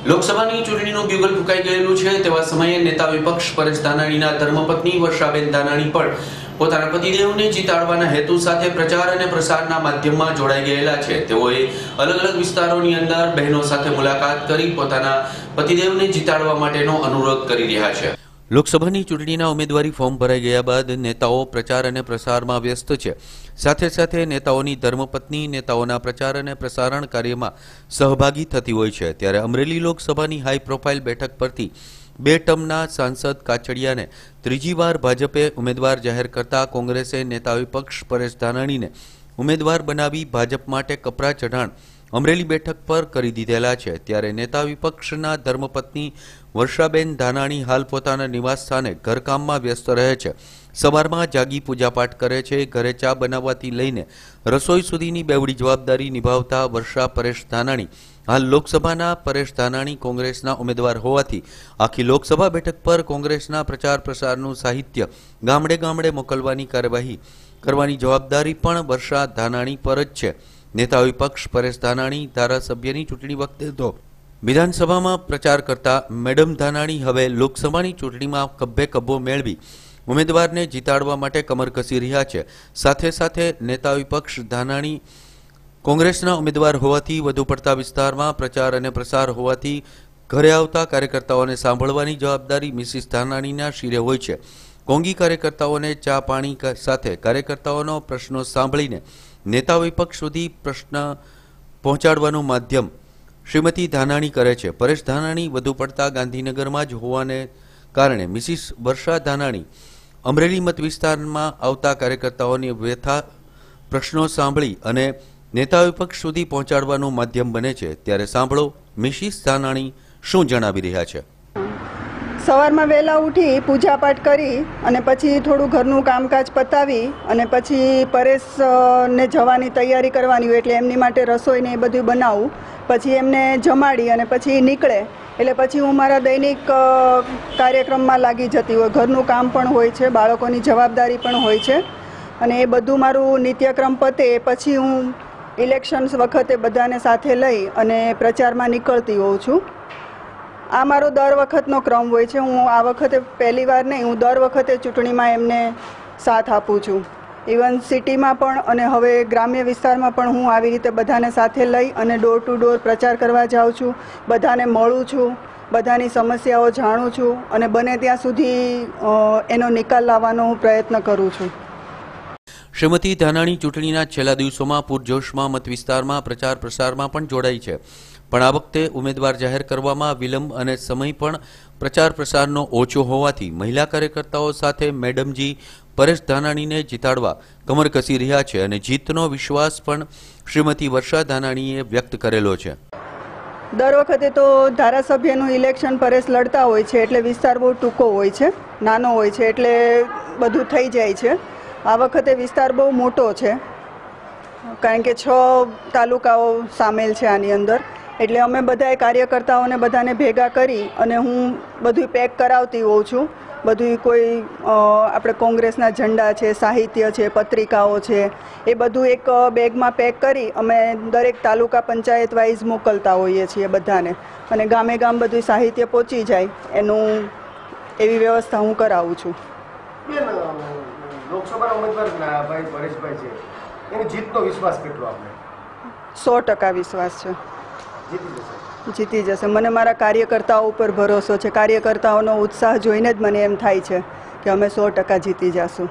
લોકસભાની ચૂંટણીનું બ્યુગલ ફૂંકાઈ ગયેલું છે તેવા સમયે નેતા વિપક્ષ પરેશ ધાનાણીના ધર્મપત્ની વર્ષાબેન ધાનાણી પણ પોતાના પતિદેવને જીતાડવાના હેતુ સાથે પ્રચાર અને પ્રસારના માધ્યમમાં જોડાઈ ગયેલા છે। તેઓએ અલગ અલગ વિસ્તારોની અંદર બહેનો સાથે મુલાકાત કરી પોતાના પતિદેવને જીતાડવા માટેનો અનુરોધ કરી રહ્યા છે। લોકસભાની ચૂંટણીના ઉમેદવારી ફોર્મ ભરાઈ ગયા બાદ નેતાઓ પ્રચાર અને પ્રસારમાં વ્યસ્ત છે। સાથે સાથે નેતાઓની ધર્મપત્ની નેતાઓના પ્રચાર અને પ્રસારણ કાર્યમાં સહભાગી થતી હોય છે। ત્યારે અમરેલી લોકસભાની હાઈ પ્રોફાઇલ બેઠક પરથી 2 ટર્મના સાંસદ કાછડિયાને ત્રીજી વાર ભાજપે ઉમેદવાર જાહેર કરતા કોંગ્રેસે નેતા વિપક્ષ પરેશ ધાનાણીને ઉમેદવાર બનાવી ભાજપ માટે કપરા ચઢાણ અમરેલી બેઠક પર કરી દીધેલા છે। ત્યારે નેતા વિપક્ષના ધર્મપત્ની વર્ષાબેન ધાનાણી હાલ પોતાના નિવાસ સ્થાને ઘરકામમાં વ્યસ્ત રહે છે। સવારમાં જાગી પૂજાપાઠ કરે છે। ઘરે ચા બનાવવાથી લઈને રસોઈ સુધીની બેવડી જવાબદારી નિભાવતા વર્ષા પરેશ ધાનાણી હાલ લોકસભાના પરેશ ધાનાણી કોંગ્રેસના ઉમેદવાર હોવાથી આખી લોકસભા બેઠક પર કોંગ્રેસના પ્રચાર પ્રસારનું સાહિત્ય ગામડે ગામડે મોકલવાની કાર્યવાહી કરવાની જવાબદારી પણ વર્ષા ધાનાણી પર જ છે। નેતા વિપક્ષ પરેશ ધાનાણી ધારાસભ્યની ચૂંટણી વખતે તો વિધાનસભામાં પ્રચાર કરતા મેડમ ધાનાણી હવે લોકસભાની ચૂંટણીમાં ખભે ખભો મેળવી ઉમેદવારને જીતાડવા માટે કમર કસી રહ્યા છે। સાથે સાથે નેતા વિપક્ષ ધાનાણી કોંગ્રેસના ઉમેદવાર હોવાથી વધુ પડતા વિસ્તારમાં પ્રચાર અને પ્રસાર હોવાથી ઘરે આવતા કાર્યકર્તાઓને સાંભળવાની જવાબદારી મિસિસ ધાનાણીના શિરે હોય છે। કોંગી કાર્યકર્તાઓને ચા પાણી સાથે કાર્યકર્તાઓનો પ્રશ્નો સાંભળીને નેતા વિપક્ષ સુધી પ્રશ્ન પહોંચાડવાનું માધ્યમ શ્રીમતી ધાનાણી કરે છે। પરેશ ધાનાણી વધુ પડતા ગાંધીનગરમાં જ હોવાને કારણે મિસિસ વર્ષા ધાનાણી અમરેલી મત વિસ્તારમાં આવતા કાર્યકર્તાઓની વ્યથા પ્રશ્નો સાંભળી અને નેતા વિપક્ષ સુધી પહોંચાડવાનું માધ્યમ બને છે। ત્યારે સાંભળો મિસિસ ધાનાણી શું જણાવી રહ્યા છે। સવારમાં વહેલા ઉઠી પૂજાપાઠ કરી અને પછી થોડું ઘરનું કામકાજ પતાવી અને પછી પરેશને જવાની તૈયારી કરવાની હોય એટલે એમની માટે રસોઈને એ બધું બનાવું, પછી એમને જમાડી અને પછી નીકળે એટલે પછી હું મારા દૈનિક કાર્યક્રમમાં લાગી જતી હોય। ઘરનું કામ પણ હોય છે, બાળકોની જવાબદારી પણ હોય છે અને એ બધું મારું નિત્યક્રમ પતે પછી હું ઇલેક્શન્સ વખતે બધાને સાથે લઈ અને પ્રચારમાં નીકળતી હોઉં છું। આ મારો દર વખતનો ક્રમ હોય છે। હું આ વખતે પહેલી વાર નહીં, હું દર વખતે ચૂંટણીમાં એમને સાથ આપું છું। ઇવન સિટીમાં પણ અને હવે ગ્રામ્ય વિસ્તારમાં પણ હું આવી રીતે બધાને સાથે લઈ અને ડોર ટુ ડોર પ્રચાર કરવા જાઉં છું, બધાને મળું છું, બધાની સમસ્યાઓ જાણું છું અને બને ત્યાં સુધી એનો નિકાલ લાવવાનો હું પ્રયત્ન કરું છું। શ્રીમતી ધાનાણી ચૂંટણીના છેલ્લા દિવસોમાં પૂરજોશમાં મત વિસ્તારમાં પ્રચાર પ્રસારમાં પણ જોડાઈ છે, પણ આ વખતે ઉમેદવાર જાહેર કરવામાં વિલંબ અને સમય પણ પ્રચાર પ્રસારનો ઓછો હોવાથી મહિલા કાર્યકર્તાઓ સાથે મેડમજી પરેશ ધાનાણીને જીતાડવા કમર કસી રહ્યા છે અને જીતનો વિશ્વાસ પણ શ્રીમતી વર્ષા ધાનાણીએ વ્યક્ત કરેલો છે। દર વખતે તો ધારાસભ્યનું ઇલેક્શન પરેશ લડતા હોય છે એટલે વિસ્તાર બહુ ટૂંકો હોય છે, નાનો હોય છે એટલે બધું થઈ જાય છે। આ વખતે વિસ્તાર બહુ મોટો છે કારણ કે 6 તાલુકાઓ સામેલ છે આની અંદર, એટલે અમે બધાએ કાર્યકર્તાઓને બધાને ભેગા કરી અને હું બધું પેક કરાવતી હોઉં છું। બધું કોઈ આપણે કોંગ્રેસના ઝંડા છે, સાહિત્ય છે, પત્રિકાઓ છે, એ બધું એક બેગમાં પેક કરી અમે દરેક તાલુકા પંચાયત વાઇઝ મોકલતા હોઈએ છીએ બધાને અને ગામે ગામ બધું સાહિત્ય પહોંચી જાય એનું એવી વ્યવસ્થા હું કરાવું છું। લોકસભાના ઉમેદવાર ભાઈ પરેશભાઈ છે, એની જીતનો વિશ્વાસ કેટલો આપણે? 100% વિશ્વાસ છે, જીતી જશે। મને મારા કાર્યકર્તાઓ ઉપર ભરોસો છે, કાર્યકર્તાઓનો ઉત્સાહ જોઈને જ મને એમ થાય છે કે અમે 100% જીતી જશું।